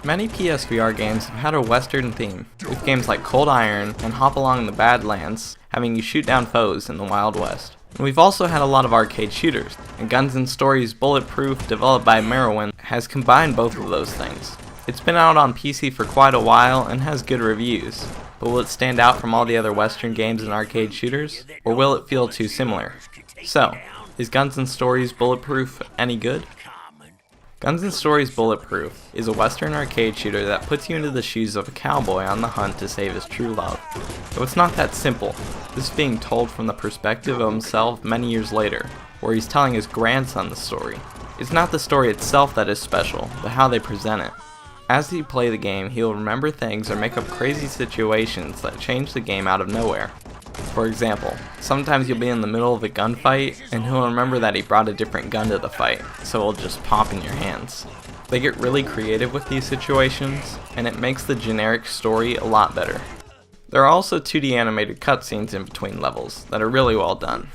Many PSVR games have had a Western theme, with games like Cold Iron and Hop Along the Badlands having you shoot down foes in the Wild West. And we've also had a lot of arcade shooters, and Guns & Stories Bulletproof, developed by MIROWIN, has combined both of those things. It's been out on PC for quite a while and has good reviews, but will it stand out from all the other Western games and arcade shooters, or will it feel too similar? So, is Guns & Stories Bulletproof any good? Guns & Stories Bulletproof is a Western arcade shooter that puts you into the shoes of a cowboy on the hunt to save his true love. Though it's not that simple, this is being told from the perspective of himself many years later, where he's telling his grandson the story. It's not the story itself that is special, but how they present it. As you play the game, he will remember things or make up crazy situations that change the game out of nowhere. For example, sometimes you'll be in the middle of a gunfight, and he'll remember that he brought a different gun to the fight, so it'll just pop in your hands. They get really creative with these situations, and it makes the generic story a lot better. There are also 2D animated cutscenes in between levels that are really well done.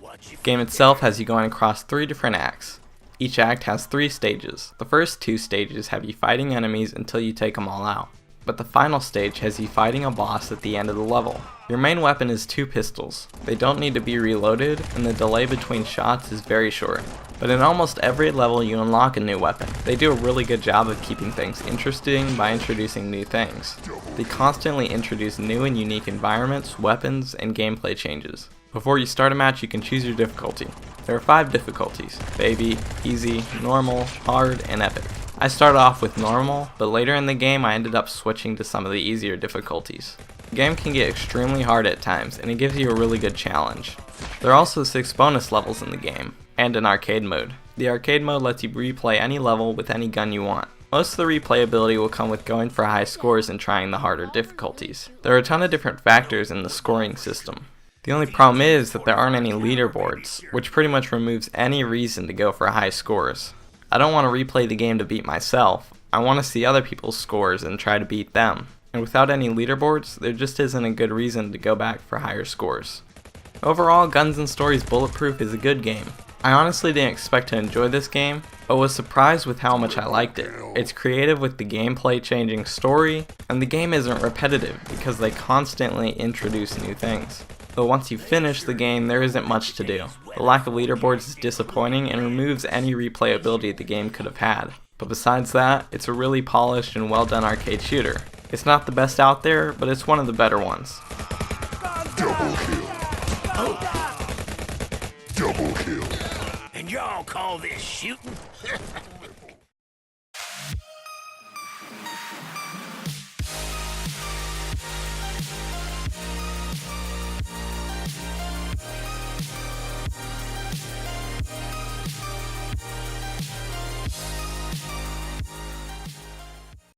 The game itself has you going across 3 different acts. Each act has 3 stages. The first 2 stages have you fighting enemies until you take them all out, but the final stage has you fighting a boss at the end of the level. Your main weapon is 2 pistols. They don't need to be reloaded, and the delay between shots is very short. But in almost every level you unlock a new weapon. They do a really good job of keeping things interesting by introducing new things. They constantly introduce new and unique environments, weapons, and gameplay changes. Before you start a match, you can choose your difficulty. There are 5 difficulties: baby, easy, normal, hard, and epic. I started off with normal, but later in the game I ended up switching to some of the easier difficulties. The game can get extremely hard at times, and it gives you a really good challenge. There are also 6 bonus levels in the game, and an arcade mode. The arcade mode lets you replay any level with any gun you want. Most of the replayability will come with going for high scores and trying the harder difficulties. There are a ton of different factors in the scoring system. The only problem is that there aren't any leaderboards, which pretty much removes any reason to go for high scores. I don't want to replay the game to beat myself. I want to see other people's scores and try to beat them. And without any leaderboards, there just isn't a good reason to go back for higher scores. Overall, Guns & Stories Bulletproof is a good game. I honestly didn't expect to enjoy this game, but was surprised with how much I liked it. It's creative with the gameplay changing story, and the game isn't repetitive because they constantly introduce new things. Though once you finish the game, there isn't much to do. The lack of leaderboards is disappointing and removes any replayability the game could have had. But besides that, it's a really polished and well done arcade shooter. It's not the best out there, but it's one of the better ones. Double kill. Double kill. And y'all call this shooting?